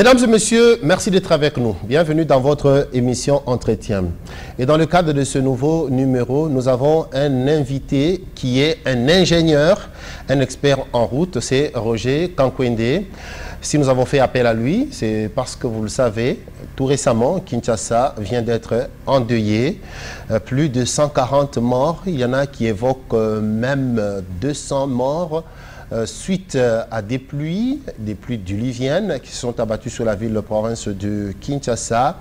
Mesdames et messieurs, merci d'être avec nous. Bienvenue dans votre émission Entretien. Et dans le cadre de ce nouveau numéro, nous avons un invité qui est un ingénieur, un expert en route, c'est Roger Kankwende. Si nous avons fait appel à lui, c'est parce que vous le savez, tout récemment, Kinshasa vient d'être endeuillé. Plus de 140 morts, il y en a qui évoquent même 200 morts. Suite à des pluies diluviennes qui sont abattues sur la ville-province de Kinshasa.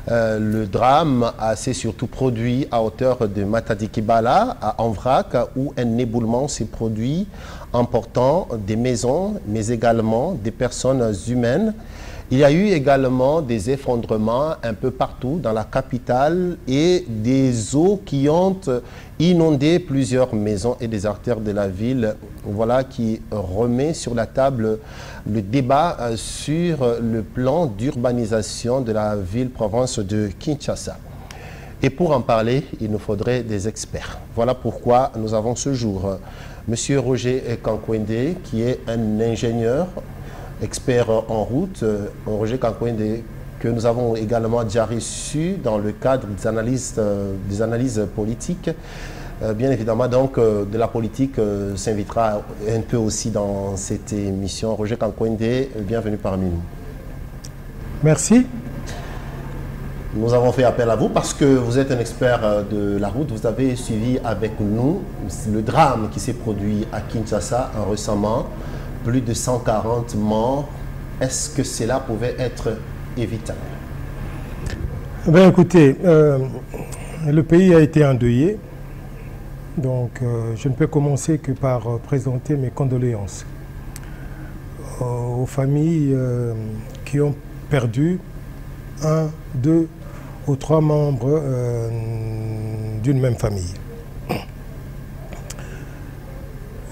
Le drame s'est surtout produit à hauteur de Matadi-Kibala, à Anvrak, où un éboulement s'est produit, emportant des maisons, mais également des personnes humaines. Il y a eu également des effondrements un peu partout dans la capitale et des eaux qui ont inondé plusieurs maisons et des artères de la ville. Voilà qui remet sur la table le débat sur le plan d'urbanisation de la ville-province de Kinshasa. Et pour en parler, il nous faudrait des experts. Voilà pourquoi nous avons ce jour M. Roger Kankwende, qui est un ingénieur, expert en route, Roger Kankwende, que nous avons également déjà reçu dans le cadre des analyses politiques. Bien évidemment, donc, de la politique s'invitera un peu aussi dans cette émission. Roger Kankwende, bienvenue parmi nous. Merci. Nous avons fait appel à vous parce que vous êtes un expert de la route. Vous avez suivi avec nous le drame qui s'est produit à Kinshasa récemment. Plus de 140 morts. Est-ce que cela pouvait être évitable? Ben écoutez, le pays a été endeuillé. Donc je ne peux commencer que par présenter mes condoléances aux familles qui ont perdu 1, 2 ou 3 membres d'une même famille.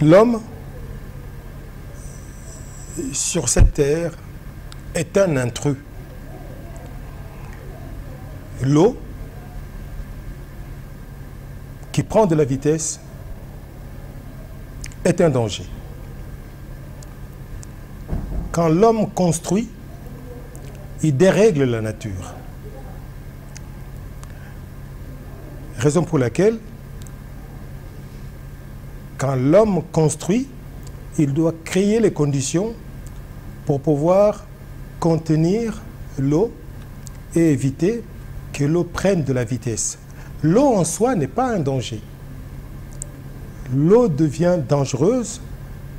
L'homme sur cette terre est un intrus. L'eau qui prend de la vitesse est un danger. Quand l'homme construit, il dérègle la nature. Raison pour laquelle, quand l'homme construit, il doit créer les conditions pour pouvoir contenir l'eau et éviter que l'eau prenne de la vitesse. L'eau en soi n'est pas un danger. L'eau devient dangereuse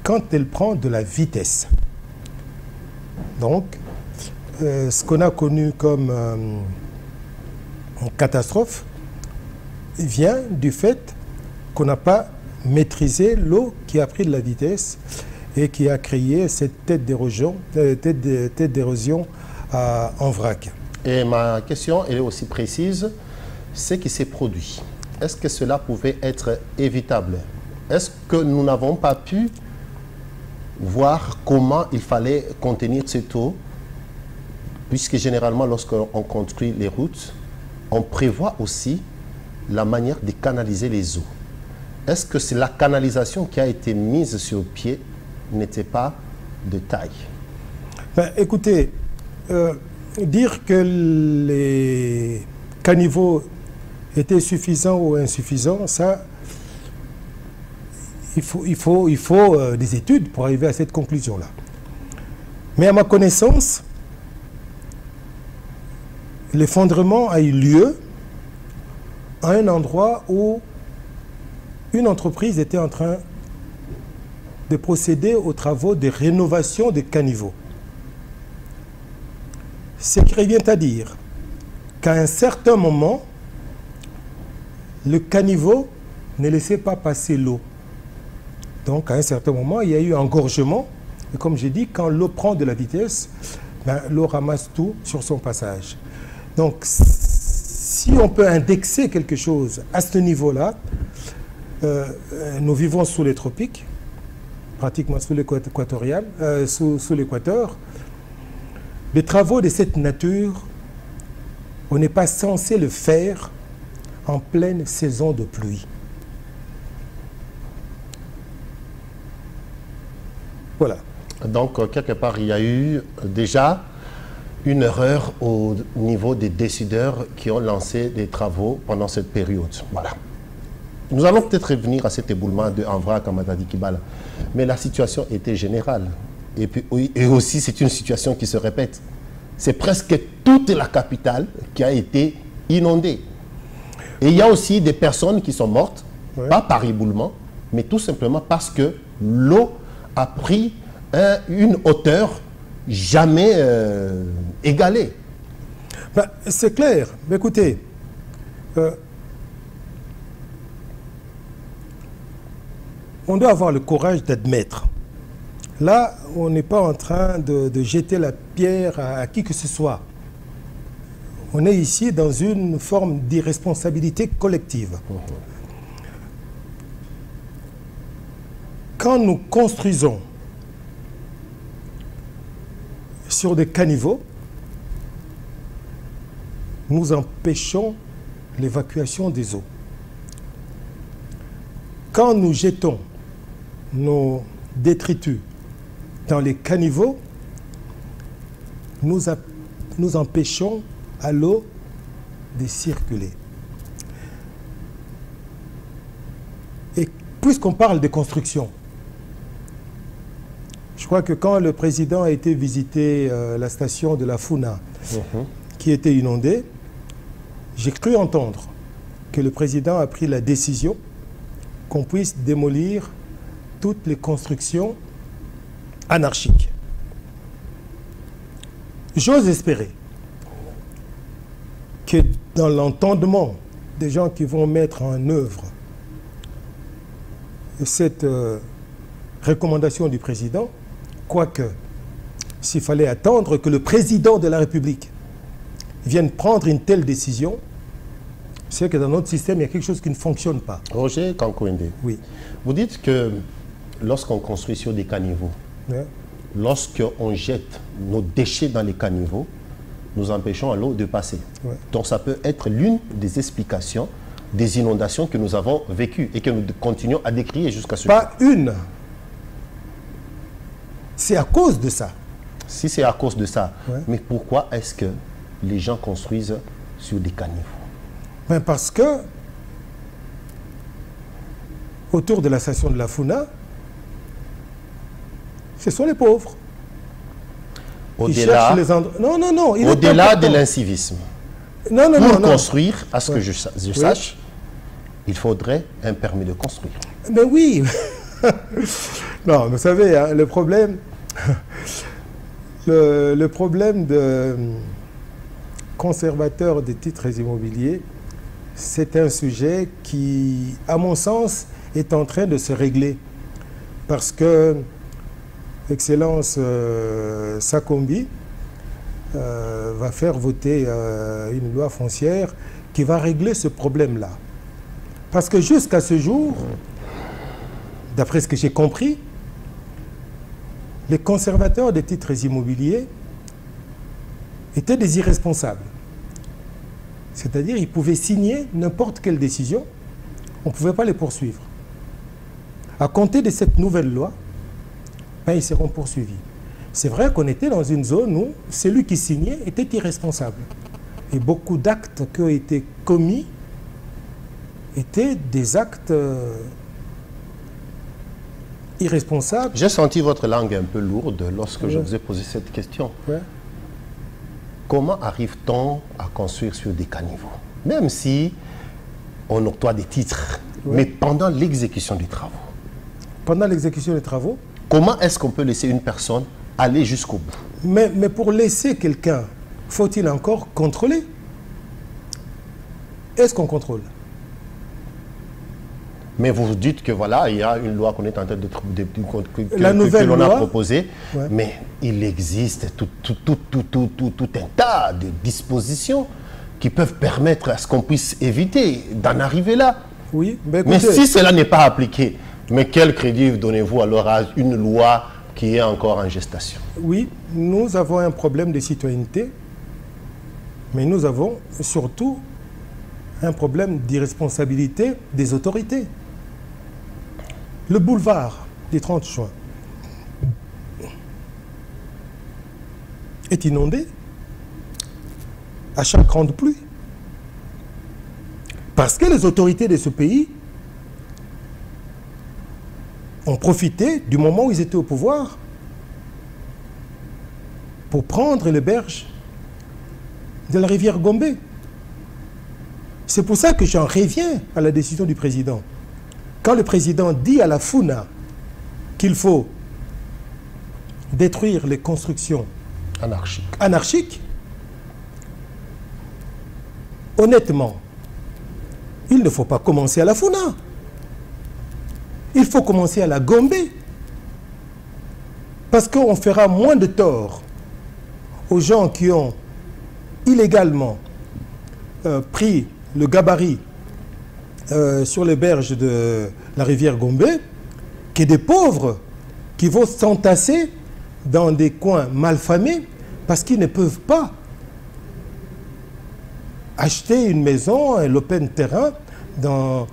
quand elle prend de la vitesse. Donc, ce qu'on a connu comme catastrophe vient du fait qu'on n'a pas maîtrisé l'eau qui a pris de la vitesse et qui a créé cette tête d'érosion en vrac. Et ma question elle est aussi précise. Ce qui s'est produit, est-ce que cela pouvait être évitable? Est-ce que nous n'avons pas pu voir comment il fallait contenir cette eau? Puisque généralement, lorsqu'on construit les routes, on prévoit aussi la manière de canaliser les eaux. Est-ce que c'est la canalisation qui a été mise sur pied n'était pas de taille? Ben, écoutez, dire que les caniveaux étaient suffisants ou insuffisants, ça, il faut des études pour arriver à cette conclusion-là. Mais à ma connaissance, l'effondrement a eu lieu à un endroit où une entreprise était en train de procéder aux travaux de rénovation des caniveaux. Ce qui revient à dire qu'à un certain moment, le caniveau ne laissait pas passer l'eau. Donc à un certain moment, il y a eu engorgement. Et comme j'ai dit, quand l'eau prend de la vitesse, ben, l'eau ramasse tout sur son passage. Donc si on peut indexer quelque chose à ce niveau-là, nous vivons sous les tropiques, pratiquement sous l'équatorial, sous l'équateur. Les travaux de cette nature, on n'est pas censé le faire en pleine saison de pluie. Voilà. Donc, quelque part, il y a eu déjà une erreur au niveau des décideurs qui ont lancé des travaux pendant cette période. Voilà. Nous allons peut-être revenir à cet éboulement de Anvrak à Matadi Kibala. Mais la situation était générale. Et, puis, et aussi, c'est une situation qui se répète. C'est presque toute la capitale qui a été inondée. Et il y a aussi des personnes qui sont mortes, pas par éboulement, mais tout simplement parce que l'eau a pris une hauteur jamais égalée. Ben, c'est clair. Mais écoutez, on doit avoir le courage d'admettre. Là, on n'est pas en train de jeter la pierre à qui que ce soit. On est ici dans une forme d'irresponsabilité collective. Quand nous construisons sur des caniveaux, nous empêchons l'évacuation des eaux. Quand nous jetons nos détritus dans les caniveaux, nous empêchons à l'eau de circuler. Et puisqu'on parle de construction, je crois que quand le président a été visiter la station de la Funa, qui était inondée, j'ai cru entendre que le président a pris la décision qu'on puisse démolir toutes les constructions anarchiques. J'ose espérer que dans l'entendement des gens qui vont mettre en œuvre cette recommandation du président, quoique s'il fallait attendre que le président de la République vienne prendre une telle décision, c'est que dans notre système, il y a quelque chose qui ne fonctionne pas. Roger Kankouende, oui. Vous dites que lorsqu'on construit sur des caniveaux, lorsqu'on jette nos déchets dans les caniveaux, nous empêchons à l'eau de passer. Donc ça peut être l'une des explications des inondations que nous avons vécues et que nous continuons à décrire jusqu'à ce jour. Pas une. C'est à cause de ça. Si c'est à cause de ça, mais pourquoi est-ce que les gens construisent sur des caniveaux? Ben parce que autour de la station de la Funa, ce sont les pauvres. Au-delà de l'incivisme. Pour construire, à ce que je sache, il faudrait un permis de construire. Mais oui. Non, vous savez, hein, le problème de conservateur des titres immobiliers, c'est un sujet qui, à mon sens, est en train de se régler. Parce que Excellence Sakombi va faire voter une loi foncière qui va régler ce problème-là. Parce que jusqu'à ce jour, d'après ce que j'ai compris, les conservateurs des titres immobiliers étaient des irresponsables. C'est-à-dire qu'ils pouvaient signer n'importe quelle décision, on ne pouvait pas les poursuivre. À compter de cette nouvelle loi, ben, ils seront poursuivis. C'est vrai qu'on était dans une zone où celui qui signait était irresponsable. Et beaucoup d'actes qui ont été commis étaient des actes irresponsables. J'ai senti votre langue un peu lourde lorsque je vous ai posé cette question. Comment arrive-t-on à construire sur des caniveaux? Même si on octroie des titres, mais pendant l'exécution des travaux. Pendant l'exécution des travaux? Comment est-ce qu'on peut laisser une personne aller jusqu'au bout? Mais pour laisser quelqu'un, faut-il encore contrôler? Est-ce qu'on contrôle? Mais vous dites que voilà, il y a une loi qu'on est en train de que l'on a proposée, mais il existe tout un tas de dispositions qui peuvent permettre à ce qu'on puisse éviter d'en arriver là. Oui, mais si cela n'est pas appliqué, mais quel crédit donnez-vous alors à une loi qui est encore en gestation? Oui, nous avons un problème de citoyenneté, mais nous avons surtout un problème d'irresponsabilité des autorités. Le boulevard du 30 juin est inondé à chaque grande pluie. Parce que les autorités de ce pays ont profité du moment où ils étaient au pouvoir pour prendre les berges de la rivière Gombe. C'est pour ça que j'en reviens à la décision du président. Quand le président dit à la FUNA qu'il faut détruire les constructions anarchiques, honnêtement, il ne faut pas commencer à la FUNA. Il faut commencer à la Gombe. Parce qu'on fera moins de tort aux gens qui ont illégalement pris le gabarit sur les berges de la rivière Gombe que des pauvres qui vont s'entasser dans des coins malfamés parce qu'ils ne peuvent pas acheter une maison, un lopin de terrain dans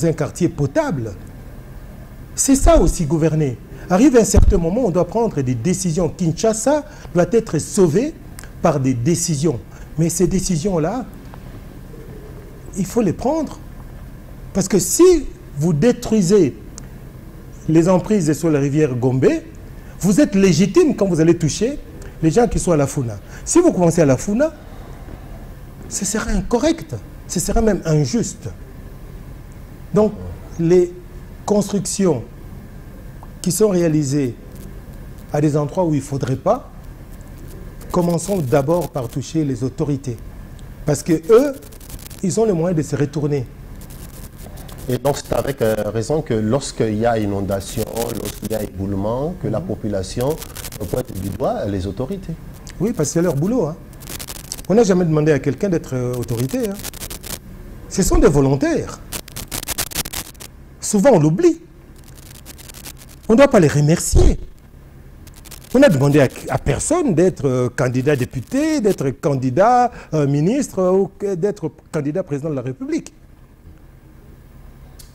un quartier potable. C'est ça aussi gouverner. Arrive un certain moment, on doit prendre des décisions. Kinshasa doit être sauvé par des décisions. Mais ces décisions-là, il faut les prendre. Parce que si vous détruisez les emprises sur la rivière Gombe, vous êtes légitime quand vous allez toucher les gens qui sont à la FUNA. Si vous commencez à la FUNA, ce sera incorrect. Ce sera même injuste. Donc, les constructions qui sont réalisées à des endroits où il ne faudrait pas, commençons d'abord par toucher les autorités. Parce qu'eux, ils ont les moyens de se retourner. Et donc c'est avec raison que lorsqu'il y a inondation, lorsqu'il y a éboulement, que la population pointe du doigt les autorités. Oui, parce que c'est leur boulot. Hein. On n'a jamais demandé à quelqu'un d'être autorité. Hein. Ce sont des volontaires. Souvent on l'oublie. On ne doit pas les remercier. On n'a demandé à personne d'être candidat député, d'être candidat ministre ou d'être candidat président de la République.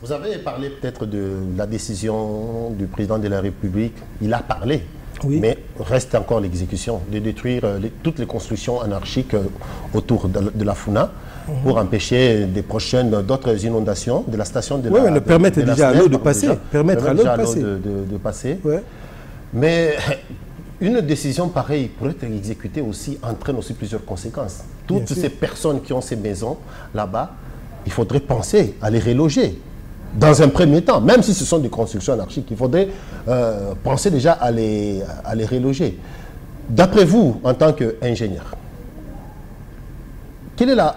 Vous avez parlé peut-être de la décision du président de la République. Il a parlé, oui. Mais reste encore l'exécution de détruire toutes les constructions anarchiques autour de la FUNA pour empêcher d'autres inondations de la station de la... Oui, mais permettre déjà à l'eau de passer. Permettre à l'eau de passer. Ouais. Mais une décision pareille pourrait être exécutée aussi, entraîne aussi plusieurs conséquences. Toutes ces personnes qui ont ces maisons là-bas, il faudrait penser à les reloger. Dans un premier temps, même si ce sont des constructions anarchiques, il faudrait penser déjà à les reloger. D'après vous, en tant qu'ingénieur, quelle est la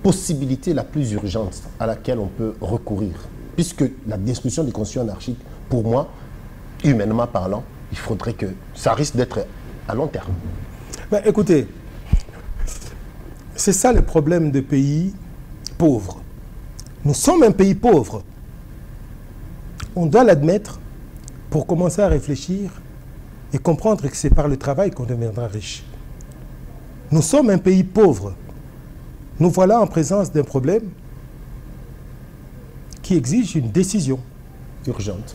possibilité la plus urgente à laquelle on peut recourir? Puisque la destruction des constructions anarchiques, pour moi, humainement parlant, il faudrait que ça risque d'être à long terme. Ben, écoutez, c'est ça le problème des pays pauvres. Nous sommes un pays pauvre. On doit l'admettre pour commencer à réfléchir et comprendre que c'est par le travail qu'on deviendra riche. Nous sommes un pays pauvre. Nous voilà en présence d'un problème qui exige une décision urgente.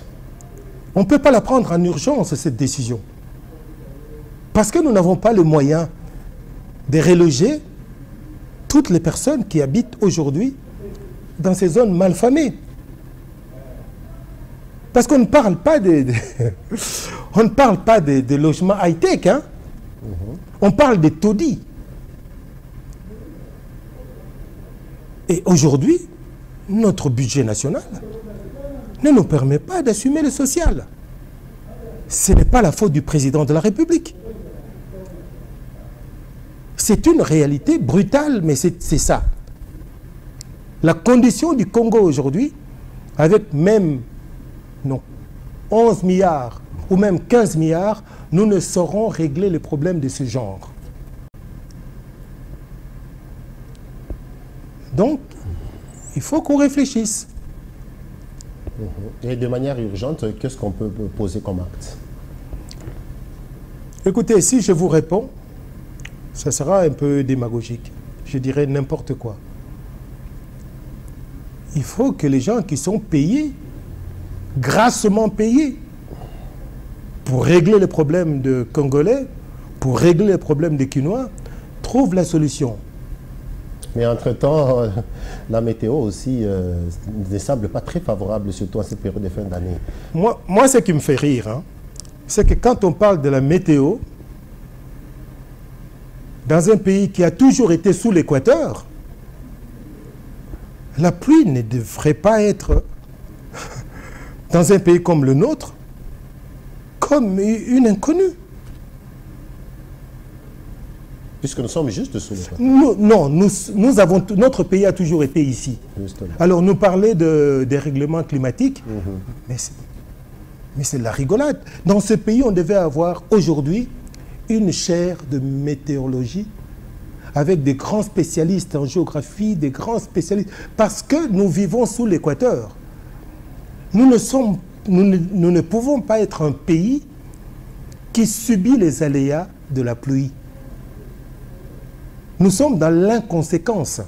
On ne peut pas la prendre en urgence, cette décision. Parce que nous n'avons pas les moyens de reloger toutes les personnes qui habitent aujourd'hui dans ces zones malfamées. Parce qu'on ne parle pas on ne parle pas de logements high-tech, hein? On parle des taudis. Et aujourd'hui, notre budget national ne nous permet pas d'assumer le social. Ce n'est pas la faute du président de la République. C'est une réalité brutale, mais c'est ça. La condition du Congo aujourd'hui, avec même 11 milliards ou même 15 milliards, nous ne saurons régler les problèmes de ce genre. Donc, il faut qu'on réfléchisse. Et de manière urgente, qu'est-ce qu'on peut poser comme acte? Écoutez, si je vous réponds, ça sera un peu démagogique. Je dirais n'importe quoi. Il faut que les gens qui sont payés, grassement payés, pour régler les problèmes de Congolais, pour régler les problèmes des Quinois, trouve la solution. Mais entre-temps, la météo aussi ne semble pas très favorable, surtout à cette période de fin d'année. Moi, ce qui me fait rire, hein, c'est que quand on parle de la météo, dans un pays qui a toujours été sous l'équateur, la pluie ne devrait pas être, dans un pays comme le nôtre, comme une inconnue. Puisque nous sommes juste sous l'équateur. Non, notre pays a toujours été ici. Justement. Alors, nous parler de dérèglement climatique, mais c'est de la rigolade. Dans ce pays, on devait avoir aujourd'hui une chaire de météorologie avec des grands spécialistes en géographie, des grands spécialistes, parce que nous vivons sous l'équateur. Nous ne pouvons pas être un pays qui subit les aléas de la pluie. Nous sommes dans l'inconséquence.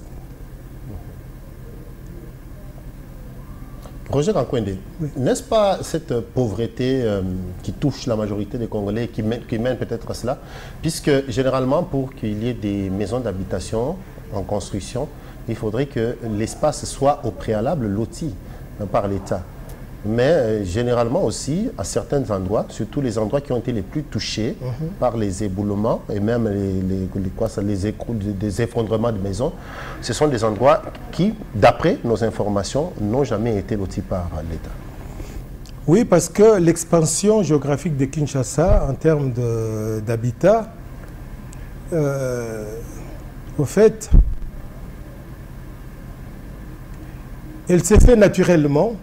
Roger Kankwende, oui. N'est-ce pas cette pauvreté qui touche la majorité des Congolais, qui mène peut-être à cela, puisque généralement pour qu'il y ait des maisons d'habitation en construction, il faudrait que l'espace soit au préalable loti par l'État. Mais généralement aussi, à certains endroits, surtout les endroits qui ont été les plus touchés par les éboulements et même des effondrements de maisons, ce sont des endroits qui, d'après nos informations, n'ont jamais été lotis par l'État. Oui, parce que l'expansion géographique de Kinshasa en termes d'habitat, au fait, elle s'est fait naturellement.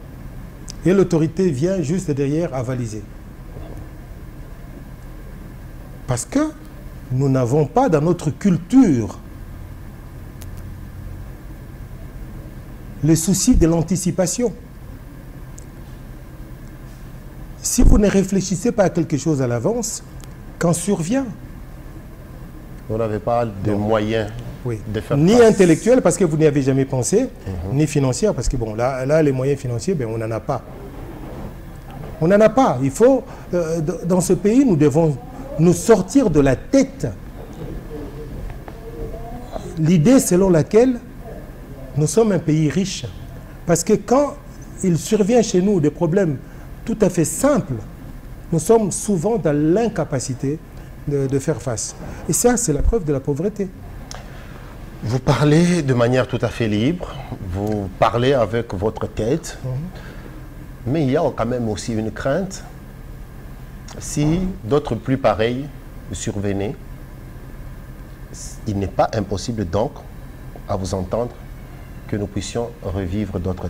Et l'autorité vient juste derrière avaliser. Parce que nous n'avons pas dans notre culture le souci de l'anticipation. Si vous ne réfléchissez pas à quelque chose à l'avance, quand survient... Vous n'avez pas de moyens de faire ni face. Intellectuel, parce que vous n'y avez jamais pensé, ni financier, parce que bon, là les moyens financiers, ben, on n'en a pas. On n'en a pas. Il faut, dans ce pays, nous devons nous sortir de la tête l'idée selon laquelle nous sommes un pays riche. Parce que quand il survient chez nous des problèmes tout à fait simples, nous sommes souvent dans l'incapacité de faire face. Et ça, c'est la preuve de la pauvreté. Vous parlez de manière tout à fait libre, vous parlez avec votre tête, mais il y a quand même aussi une crainte. Si d'autres plus pareils survenaient, il n'est pas impossible donc, à vous entendre, que nous puissions revivre d'autres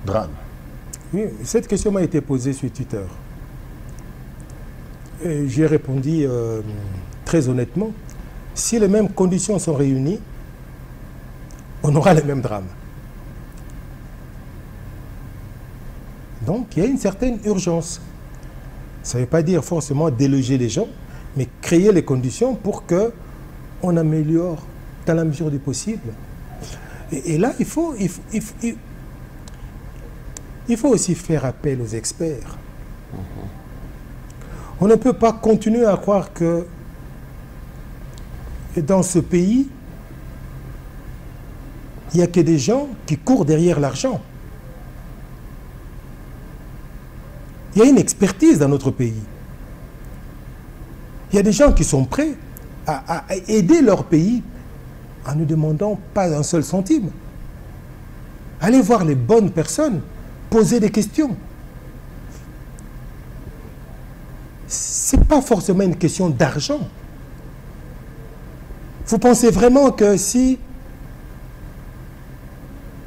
drames. Oui, cette question m'a été posée sur Twitter. J'ai répondu très honnêtement, si les mêmes conditions sont réunies, on aura les mêmes drames. Donc, il y a une certaine urgence. Ça ne veut pas dire forcément déloger les gens, mais créer les conditions pour qu'on améliore dans la mesure du possible. Et là, il faut aussi faire appel aux experts. On ne peut pas continuer à croire que dans ce pays, il n'y a que des gens qui courent derrière l'argent. Il y a une expertise dans notre pays. Il y a des gens qui sont prêts à aider leur pays en ne demandant pas un seul centime. Allez voir les bonnes personnes, poser des questions. Ce n'est pas forcément une question d'argent. Vous pensez vraiment que si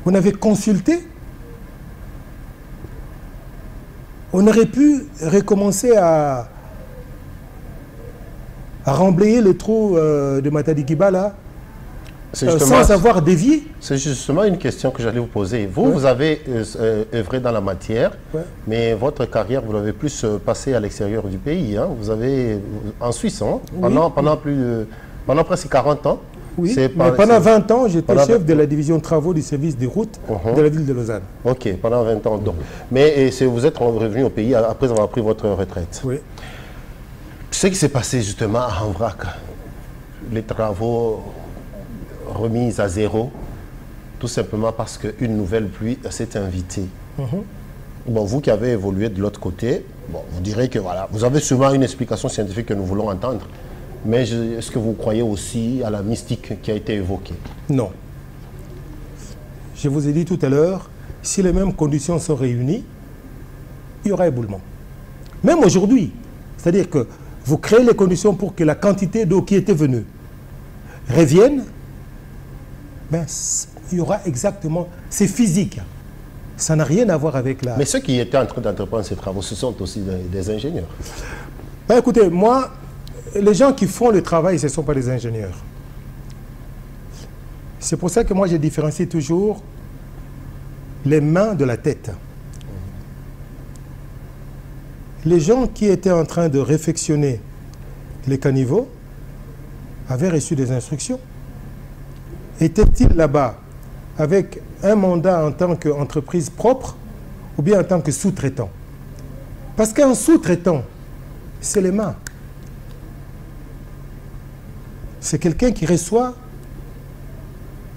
on avait consulté, on aurait pu recommencer à remblayer le trou de Matadi-Kiba là, sans avoir dévié? C'est justement une question que j'allais vous poser. Vous, vous avez œuvré dans la matière, mais votre carrière, vous l'avez plus passée à l'extérieur du pays. Hein. Vous avez, en Suisse, hein, pendant presque 40 ans. Oui, mais pendant 20 ans, j'étais chef de la division travaux du service des routes de la ville de Lausanne. Ok, pendant 20 ans. Donc. Mais vous êtes revenu au pays après avoir pris votre retraite. Oui. Ce qui s'est passé justement à Anvrak, les travaux remis à zéro, tout simplement parce qu'une nouvelle pluie s'est invitée. Bon, vous qui avez évolué de l'autre côté, bon, vous direz que voilà, vous avez sûrement une explication scientifique que nous voulons entendre. Mais est-ce que vous croyez aussi à la mystique qui a été évoquée? Non. Je vous ai dit tout à l'heure, si les mêmes conditions sont réunies, il y aura éboulement. Même aujourd'hui, c'est-à-dire que vous créez les conditions pour que la quantité d'eau qui était venue revienne, ben, il y aura exactement... C'est physique. Ça n'a rien à voir avec la... Mais ceux qui étaient en train d'entreprendre ces travaux, ce sont aussi des ingénieurs. Ben, écoutez, moi, les gens qui font le travail, ce ne sont pas des ingénieurs. C'est pour ça que moi, je différencie toujours les mains de la tête. Les gens qui étaient en train de réfectionner les caniveaux avaient reçu des instructions. Étaient-ils là-bas avec un mandat en tant qu'entreprise propre ou bien en tant que sous-traitant? Parce qu'un sous-traitant, c'est les mains. C'est quelqu'un qui reçoit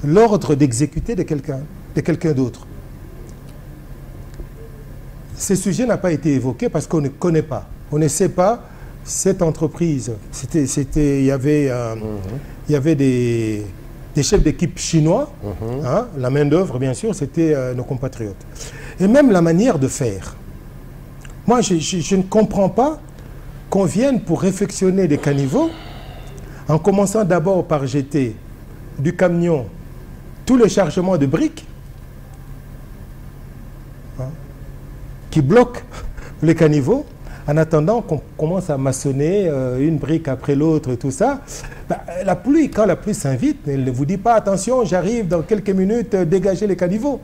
l'ordre d'exécuter de quelqu'un d'autre. Ce sujet n'a pas été évoqué parce qu'on ne connaît pas. On ne sait pas cette entreprise. Il y avait des chefs d'équipe chinois. Hein, la main-d'œuvre, bien sûr, c'était nos compatriotes. Et même la manière de faire. Moi, je ne comprends pas qu'on vienne pour réfectionner des caniveaux en commençant d'abord par jeter du camion tout le chargement de briques qui bloquent les caniveaux en attendant qu'on commence à maçonner une brique après l'autre et tout ça. Bah, la pluie, quand la pluie s'invite, elle ne vous dit pas attention, j'arrive dans quelques minutes, dégager les caniveaux.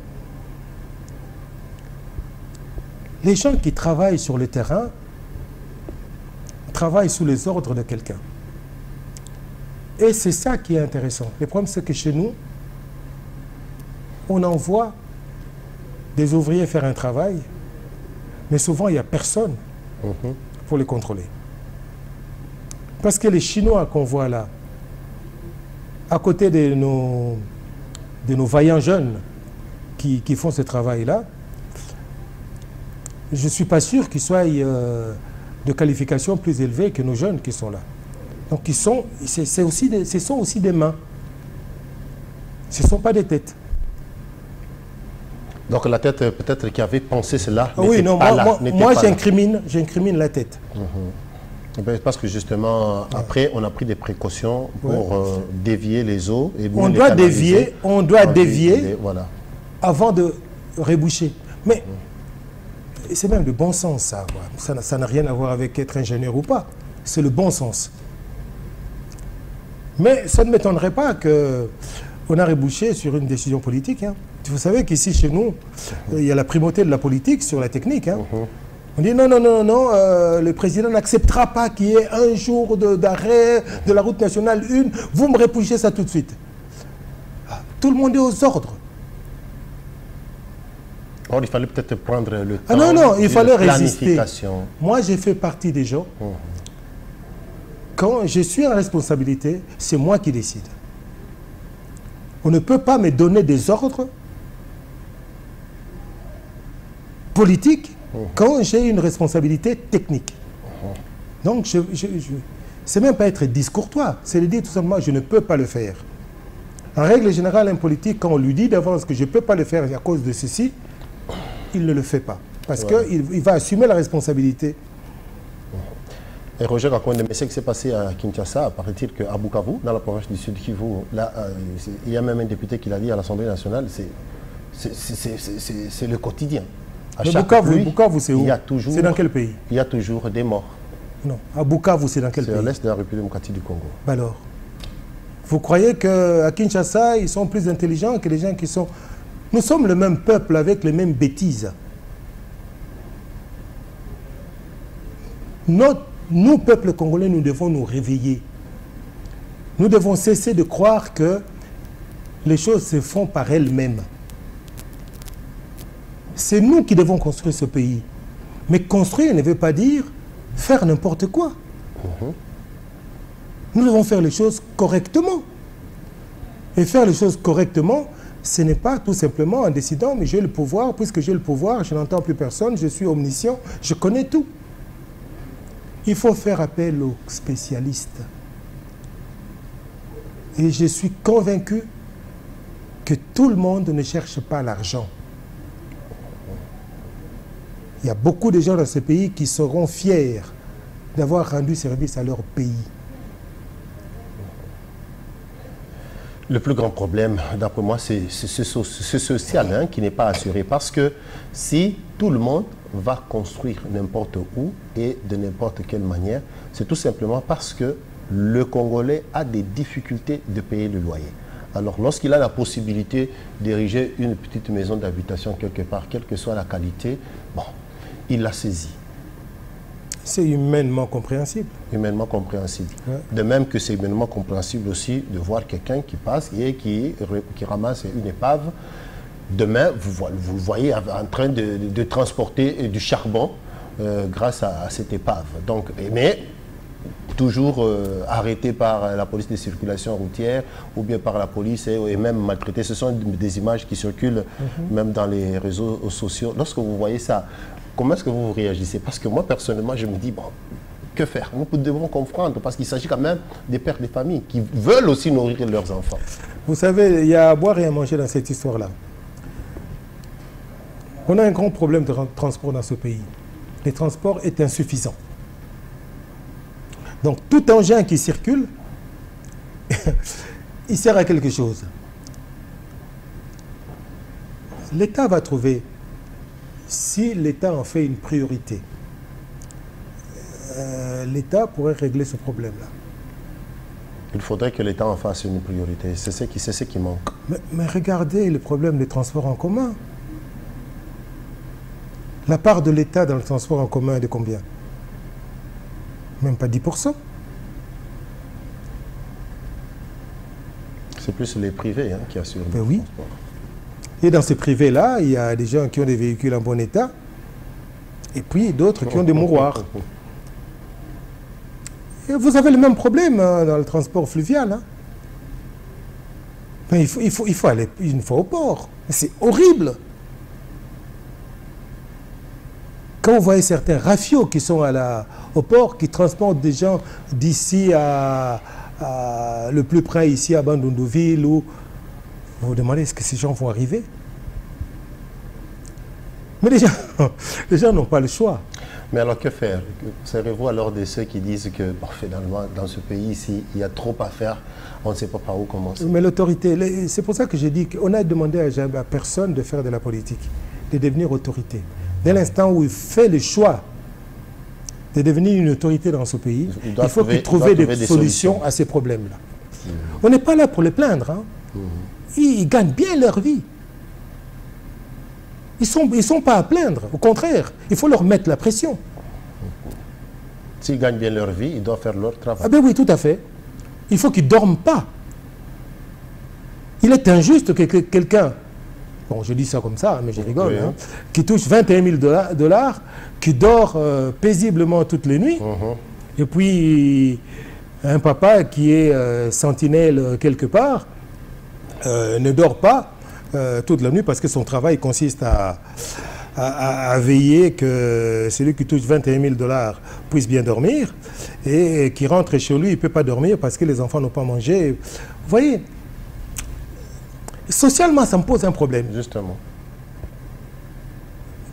Les gens qui travaillent sur le terrain travaillent sous les ordres de quelqu'un. Et c'est ça qui est intéressant. Le problème, c'est que chez nous, on envoie des ouvriers faire un travail, mais souvent, il n'y a personne pour les contrôler. Parce que les Chinois qu'on voit là, à côté de nos vaillants jeunes qui font ce travail-là, je ne suis pas sûr qu'ils soient de qualification plus élevée que nos jeunes qui sont là. Donc, ce sont aussi des mains. Ce ne sont pas des têtes. Donc la tête, peut-être qui avait pensé cela, oui, non, moi j'incrimine la tête. Parce que justement, après, on a pris des précautions pour dévier les eaux. Et on doit dévier voilà, avant de reboucher. Mais c'est même le bon sens, ça. Ça n'a rien à voir avec être ingénieur ou pas. C'est le bon sens. Mais ça ne m'étonnerait pas qu'on a rebouché sur une décision politique. Hein. Vous savez qu'ici, chez nous, il y a la primauté de la politique sur la technique. Hein. On dit non, le président n'acceptera pas qu'il y ait un jour d'arrêt de la route nationale 1. Vous me repoussez ça tout de suite. Tout le monde est aux ordres. Or, il fallait peut-être prendre le temps. Ah non, il fallait résister. Planification. Moi, j'ai fait partie des gens. Quand je suis en responsabilité, c'est moi qui décide. On ne peut pas me donner des ordres politiques quand j'ai une responsabilité technique. Donc, c'est même pas être discourtois, c'est de dire tout simplement, je ne peux pas le faire. En règle générale, un politique, quand on lui dit d'avance que je ne peux pas le faire à cause de ceci, il ne le fait pas. Parce qu'il va assumer la responsabilité. Et Roger Kakwende, mais ce qui s'est passé à Kinshasa, paraît-il qu'à Bukavu, dans la province du Sud Kivu, là, il y a même un député qui l'a dit à l'Assemblée nationale, c'est le quotidien. À chaque pluie, Bukavu, c'est où? C'est dans quel pays? Il y a toujours des morts. Non, à Bukavu, c'est dans quel pays? C'est à l'est de la République démocratique du Congo. Alors, vous croyez qu'à Kinshasa, ils sont plus intelligents que les gens qui sont... Nous sommes le même peuple avec les mêmes bêtises. Nous, peuple congolais, nous devons nous réveiller. Nous devons cesser de croire que les choses se font par elles-mêmes. C'est nous qui devons construire ce pays. Mais construire ne veut pas dire faire n'importe quoi. Nous devons faire les choses correctement. Et faire les choses correctement, ce n'est pas tout simplement en décidant, mais j'ai le pouvoir, puisque j'ai le pouvoir, je n'entends plus personne, je suis omniscient, je connais tout. Il faut faire appel aux spécialistes. Et je suis convaincu que tout le monde ne cherche pas l'argent. Il y a beaucoup de gens dans ce pays qui seront fiers d'avoir rendu service à leur pays. Le plus grand problème, d'après moi, c'est ce social hein, qui n'est pas assuré. Parce que si tout le monde va construire n'importe où et de n'importe quelle manière, c'est tout simplement parce que le Congolais a des difficultés de payer le loyer. Alors, lorsqu'il a la possibilité d'ériger une petite maison d'habitation quelque part, quelle que soit la qualité, bon, il la saisit. C'est humainement compréhensible. Humainement compréhensible. Ouais. De même que c'est humainement compréhensible aussi de voir quelqu'un qui passe et qui ramasse une épave. Demain, vous voyez en train de transporter du charbon grâce à cette épave. Donc, mais toujours arrêté par la police de circulation routière ou bien par la police et même maltraité. Ce sont des images qui circulent même dans les réseaux sociaux. Lorsque vous voyez ça, comment est-ce que vous réagissez? Parce que moi, personnellement, je me dis, bon, que faire? Nous devons comprendre, parce qu'il s'agit quand même des pères de famille qui veulent aussi nourrir leurs enfants. Vous savez, il y a à boire et à manger dans cette histoire-là. On a un grand problème de transport dans ce pays. Le transport est insuffisant. Donc, tout engin qui circule, il sert à quelque chose. L'État va trouver, si l'État en fait une priorité, l'État pourrait régler ce problème-là. Il faudrait que l'État en fasse une priorité. C'est ce qui manque. Mais regardez le problème des transports en commun. La part de l'État dans le transport en commun est de combien? Même pas 10%. C'est plus les privés hein, qui assurent Ben le oui. transport. Et dans ces privés-là, il y a des gens qui ont des véhicules en bon état et puis d'autres qui ont des mouroirs. Et vous avez le même problème hein, dans le transport fluvial. Hein. Ben, il faut aller une fois au port. C'est horrible. Quand vous voyez certains rafios qui sont au port, qui transportent des gens d'ici à le plus près, ici à Bandundouville, où vous vous demandez est-ce que ces gens vont arriver? Mais les gens n'ont pas le choix. Mais alors que faire? Serez-vous alors de ceux qui disent que bon, finalement, dans ce pays ici, il y a trop à faire, on ne sait pas par où commencer? Mais l'autorité, c'est pour ça que j'ai dit qu'on a demandé à personne de faire de la politique, de devenir autorité. Dès l'instant où il fait le choix de devenir une autorité dans ce pays, il faut qu'il trouve des solutions à ces problèmes-là. On n'est pas là pour les plaindre. Hein. Ils gagnent bien leur vie. Ils sont pas à plaindre. Au contraire, il faut leur mettre la pression. S'ils gagnent bien leur vie, ils doivent faire leur travail. Ah ben oui, tout à fait. Il faut qu'ils ne dorment pas. Il est injuste que quelqu'un, bon je dis ça comme ça, mais je rigole, Oui, hein, qui touche 21 000 $, qui dort paisiblement toutes les nuits, et puis un papa qui est sentinelle quelque part, ne dort pas toute la nuit parce que son travail consiste à veiller que celui qui touche 21 000 $ puisse bien dormir, et qui rentre chez lui, il ne peut pas dormir parce que les enfants n'ont pas mangé. Vous voyez, socialement, ça me pose un problème. Justement.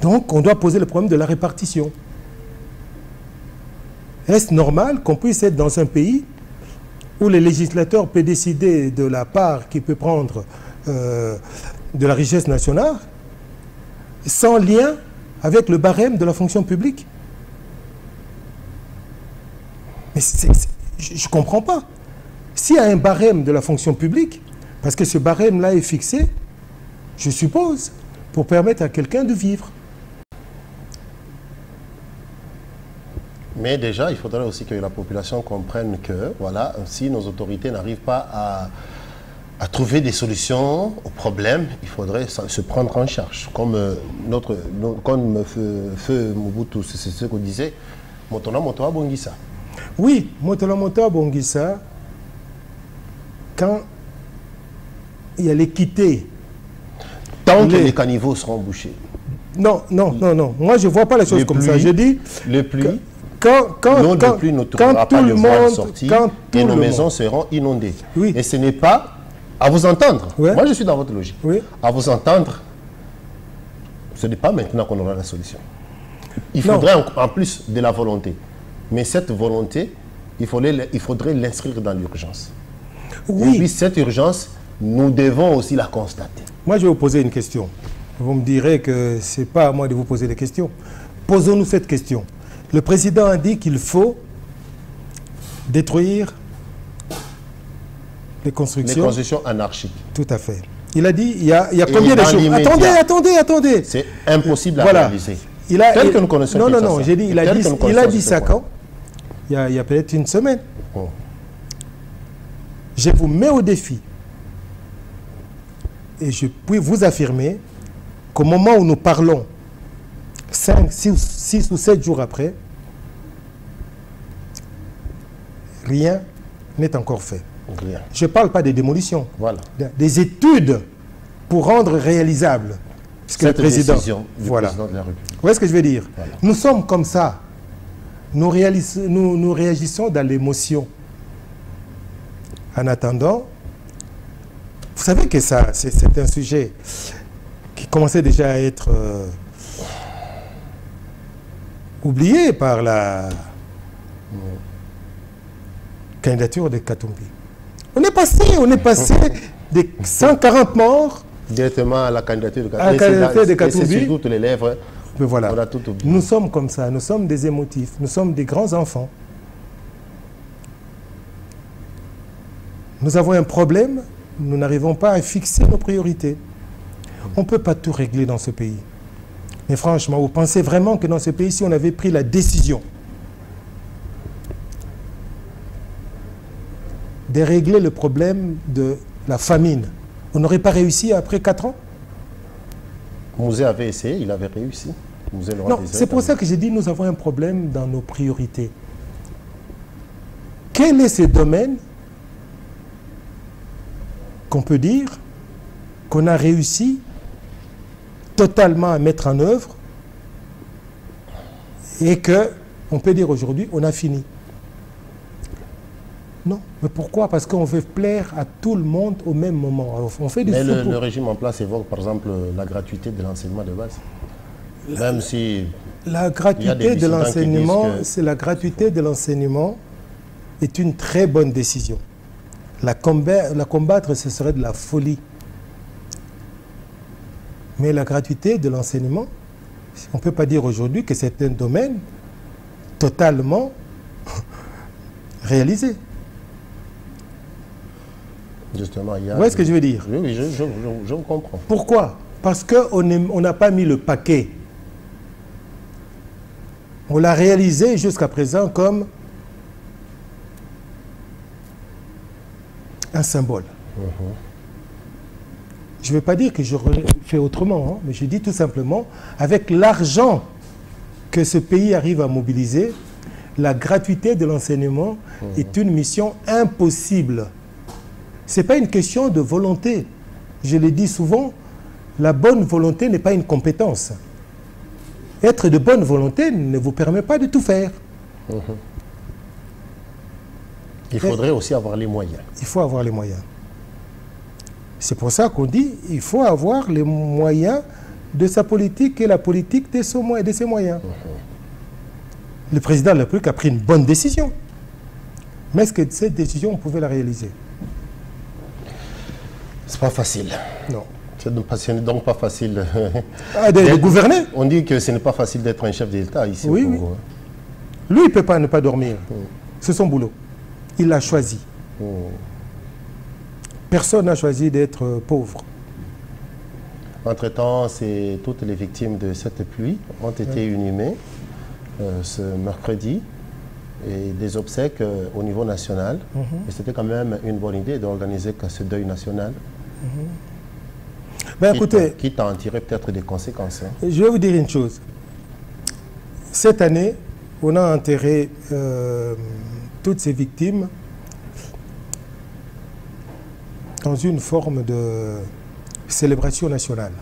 Donc, on doit poser le problème de la répartition. Est-ce normal qu'on puisse être dans un pays où le législateur peut décider de la part qu'il peut prendre de la richesse nationale sans lien avec le barème de la fonction publique? Mais je ne comprends pas. S'il y a un barème de la fonction publique, parce que ce barème-là est fixé, je suppose, pour permettre à quelqu'un de vivre. Mais déjà, il faudrait aussi que la population comprenne que, voilà, si nos autorités n'arrivent pas à trouver des solutions aux problèmes, il faudrait se prendre en charge. Comme comme Feu Mobutu, c'est ce qu'on disait, Motona Motoa Bongissa. Oui, Motola Motoa Bongissa, quand il y a l'équité. Tant que les caniveaux seront bouchés. Non. Moi, je ne vois pas les choses comme ça. Je dis... Le pluie, l'eau de pluie ne trouvera pas de voie de sortie et nos maisons seront inondées. Oui. Et ce n'est pas... À vous entendre, ouais. Moi je suis dans votre logique. Oui. À vous entendre, ce n'est pas maintenant qu'on aura la solution. Il faudrait en plus de la volonté. Mais cette volonté, il faudrait l'inscrire dans l'urgence. Oui. Et puis cette urgence, nous devons aussi la constater. Moi, je vais vous poser une question. Vous me direz que ce n'est pas à moi de vous poser des questions. Posons-nous cette question. Le président a dit qu'il faut détruire les constructions. Les constructions anarchiques. Tout à fait. Il a dit, il y a combien de choses? Attendez. C'est impossible à réaliser. Tel que nous connaissons. Non, j'ai dit, il a dit ça quand? Il y a peut-être une semaine. Oh. Je vous mets au défi. Et je puis vous affirmer qu'au moment où nous parlons, 5, 6 ou 7 jours après, rien n'est encore fait. Rien. Je ne parle pas des démolitions. Voilà. Des études pour rendre réalisable ce que le président... Décision du président de la République. Vous voyez ce que je veux dire? Voilà. Nous sommes comme ça. Nous réagissons dans l'émotion. En attendant, vous savez que ça, c'est un sujet qui commençait déjà à être oublié par la candidature de Katumbi. On est passé des 140 morts directement à la candidature de Katumbi. Et c'est sur toutes les lèvres. Mais voilà. On a tout oublié. Nous sommes comme ça, nous sommes des émotifs, nous sommes des grands enfants. Nous avons un problème, nous n'arrivons pas à fixer nos priorités. On ne peut pas tout régler dans ce pays. Mais franchement, vous pensez vraiment que dans ce pays, si on avait pris la décision de régler le problème de la famine, on n'aurait pas réussi après 4 ans? Mouzé avait essayé, il avait réussi. Non, c'est pour ça que j'ai dit nous avons un problème dans nos priorités. Quel est ce domaine qu'on peut dire qu'on a réussi totalement à mettre en œuvre et qu'on peut dire aujourd'hui on a fini? Non, mais pourquoi? Parce qu'on veut plaire à tout le monde au même moment. Alors, on fait mais le régime en place évoque par exemple la gratuité de l'enseignement de base. Même si la gratuité de l'enseignement, la gratuité de l'enseignement est une très bonne décision. La combattre, ce serait de la folie. Mais la gratuité de l'enseignement, on ne peut pas dire aujourd'hui que c'est un domaine totalement réalisé. Justement, il y a... Vous voyez ce que je veux dire? Oui, je vous comprends. Pourquoi? Parce qu'on n'a pas mis le paquet. On l'a réalisé jusqu'à présent comme un symbole. Je ne veux pas dire que j'aurais fait autrement, hein, mais je dis tout simplement, avec l'argent que ce pays arrive à mobiliser, la gratuité de l'enseignement est une mission impossible. Ce n'est pas une question de volonté. Je le dis souvent, la bonne volonté n'est pas une compétence. Être de bonne volonté ne vous permet pas de tout faire. Il faudrait aussi avoir les moyens. Il faut avoir les moyens. C'est pour ça qu'on dit qu'il faut avoir les moyens de sa politique et la politique de ses moyens. Le président de la République a pris une bonne décision. Mais est-ce que cette décision, on pouvait la réaliser? C'est pas facile. Non. Ce n'est donc pas facile de gouverner. On dit que ce n'est pas facile d'être un chef d'État ici au Congo. Oui. Lui, il ne peut pas ne pas dormir. C'est son boulot. Il l'a choisi. Personne n'a choisi d'être pauvre. Entre-temps, toutes les victimes de cette pluie ont été inhumées ce mercredi et des obsèques au niveau national. Et c'était quand même une bonne idée d'organiser ce deuil national. Ben, écoutez, quitte à en tirer peut-être des conséquences. Je vais vous dire une chose. Cette année, on a enterré toutes ces victimes dans une forme de célébration nationale.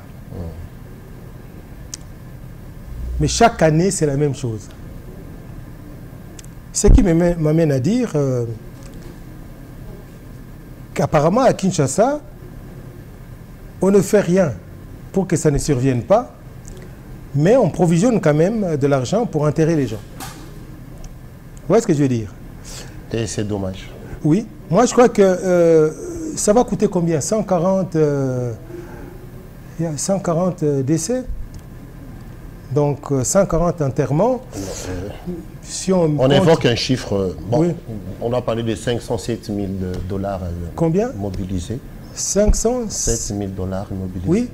Mais chaque année, c'est la même chose. Ce qui m'amène à dire qu'apparemment à Kinshasa, on ne fait rien pour que ça ne survienne pas, mais on provisionne quand même de l'argent pour enterrer les gens. Vous voyez ce que je veux dire? Et c'est dommage. Oui. Moi, je crois que ça va coûter combien? 140 décès. Donc 140 enterrements. Si on compte... évoque un chiffre. Bon, oui. On a parlé de 507 000 dollars combien? Mobilisés. 507 000 dollars mobilisés. Oui.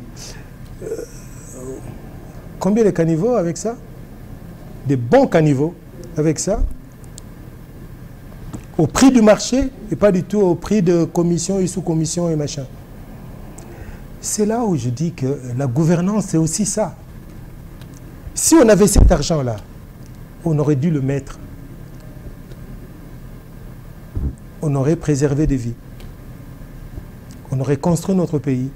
Combien de caniveaux avec ça? Des bons caniveaux avec ça? Au prix du marché et pas du tout au prix de commission et sous-commission et machin. C'est là où je dis que la gouvernance, c'est aussi ça. Si on avait cet argent-là, on aurait dû le mettre. On aurait préservé des vies. On aurait construit notre pays.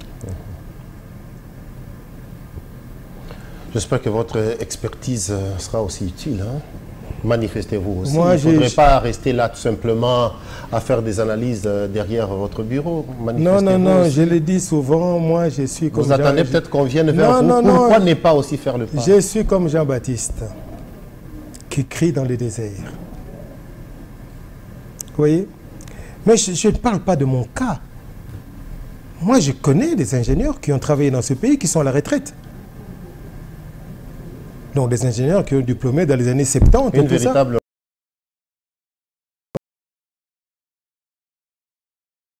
J'espère que votre expertise sera aussi utile. Hein? Manifestez-vous aussi. Moi, il ne faudrait pas rester là tout simplement à faire des analyses derrière votre bureau. Non, non, non, je le dis souvent, moi je suis comme... Vous attendez peut-être qu'on vienne vers vous. Pourquoi ne pas aussi faire le pas? Je suis comme Jean-Baptiste, qui crie dans le désert. Vous voyez? Mais je ne parle pas de mon cas. Moi, je connais des ingénieurs qui ont travaillé dans ce pays, qui sont à la retraite. Donc des ingénieurs qui ont diplômé dans les années 70 et tout véritable...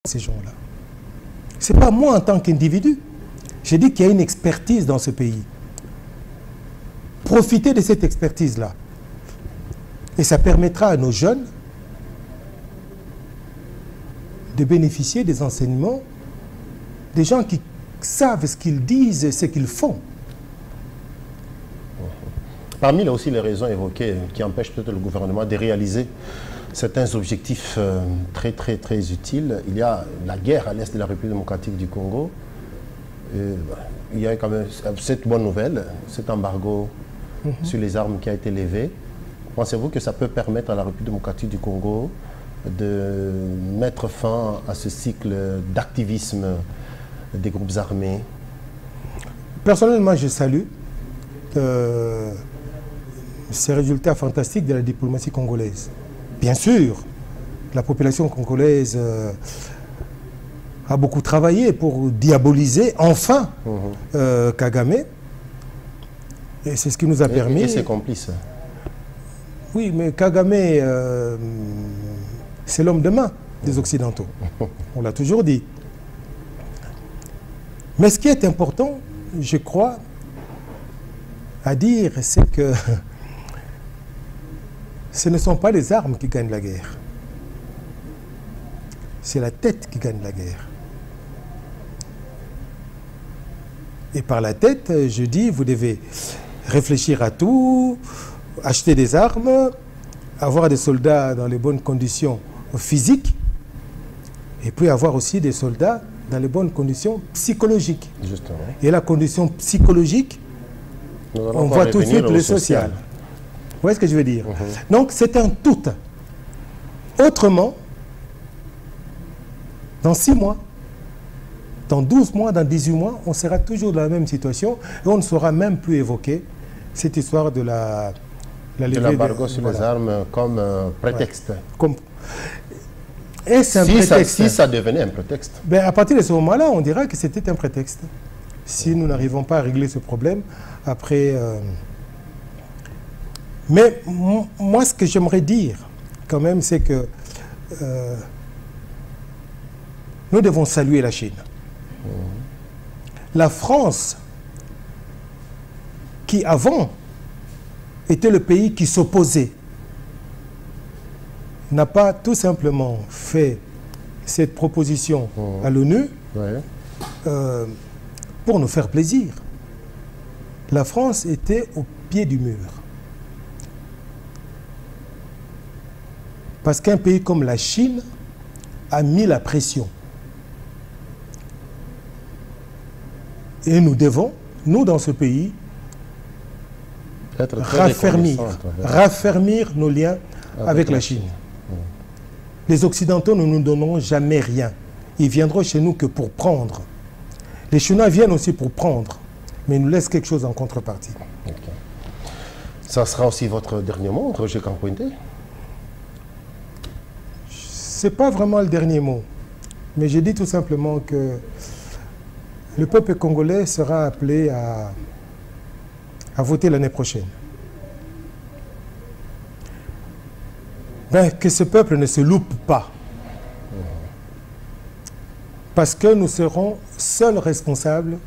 Ces gens-là. Ce n'est pas moi en tant qu'individu. J'ai dit qu'il y a une expertise dans ce pays. Profitez de cette expertise-là. Et ça permettra à nos jeunes de bénéficier des enseignements des gens qui savent ce qu'ils disent et ce qu'ils font. Parmi là aussi les raisons évoquées qui empêchent peut-être le gouvernement de réaliser certains objectifs très utiles, il y a la guerre à l'est de la République démocratique du Congo. Il y a quand même cette bonne nouvelle, cet embargo sur les armes qui a été levé. Pensez-vous que ça peut permettre à la République démocratique du Congo de mettre fin à ce cycle d'activisme des groupes armés? Personnellement, je salue ces résultats fantastiques de la diplomatie congolaise. Bien sûr, la population congolaise a beaucoup travaillé pour diaboliser enfin Kagame. Et c'est ce qui nous a permis... Et ses complices. Oui, mais Kagame, c'est l'homme de main des Occidentaux. On l'a toujours dit. Mais ce qui est important, je crois, à dire, c'est que ce ne sont pas les armes qui gagnent la guerre. C'est la tête qui gagne la guerre. Et par la tête, je dis, vous devez réfléchir à tout, acheter des armes, avoir des soldats dans les bonnes conditions physiques, et puis avoir aussi des soldats dans les bonnes conditions psychologiques. Justement. Et la condition psychologique, on voit tout de suite le social. Vous voyez ce que je veux dire? Donc c'est un tout. Autrement, dans 6 mois, dans 12 mois, dans 18 mois, on sera toujours dans la même situation et on ne saura même plus évoquer cette histoire de la levée de l'embargo sur les armes comme prétexte. Et c'est un prétexte. Si ça devenait un prétexte. Ben, à partir de ce moment-là, on dira que c'était un prétexte. Si nous n'arrivons pas à régler ce problème, après... Mais moi, ce que j'aimerais dire, quand même, c'est que nous devons saluer la Chine. La France, qui avant était le pays qui s'opposait, n'a pas tout simplement fait cette proposition à l'ONU pour nous faire plaisir. La France était au pied du mur. Parce qu'un pays comme la Chine a mis la pression. Et nous devons, nous dans ce pays, raffermir nos liens avec la Chine. Les Occidentaux ne nous donneront jamais rien. Ils viendront chez nous que pour prendre. Les Chinois viennent aussi pour prendre, mais ils nous laissent quelque chose en contrepartie. Okay. Ça sera aussi votre dernier mot, Roger Kankwende? Ce n'est pas vraiment le dernier mot, mais je dis tout simplement que le peuple congolais sera appelé à voter l'année prochaine. Que ce peuple ne se loupe pas. Parce que nous serons seuls responsables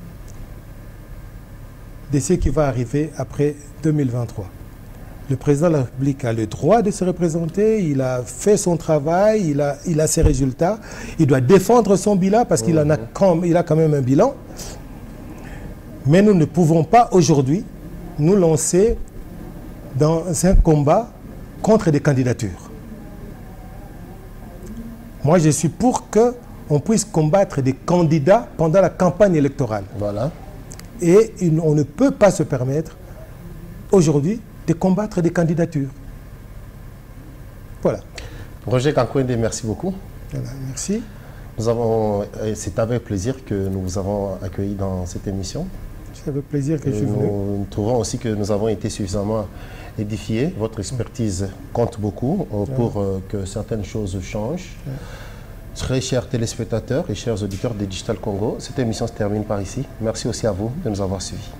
de ce qui va arriver après 2023. Le président de la République a le droit de se représenter, il a fait son travail, il a ses résultats, il doit défendre son bilan parce qu'il a quand même un bilan. Mais nous ne pouvons pas aujourd'hui nous lancer dans un combat contre des candidatures. Moi, je suis pour qu'on puisse combattre des candidats pendant la campagne électorale. Voilà. Et on ne peut pas se permettre aujourd'hui de combattre des candidatures. Voilà. Roger Kankwende, merci beaucoup. Voilà, merci. C'est avec plaisir que nous vous avons accueilli dans cette émission. C'est avec plaisir que je suis venu. Nous trouvons aussi que nous avons été suffisamment édifiés. Votre expertise compte beaucoup pour que certaines choses changent. Très chers téléspectateurs et chers auditeurs de Digital Congo, cette émission se termine par ici. Merci aussi à vous de nous avoir suivis.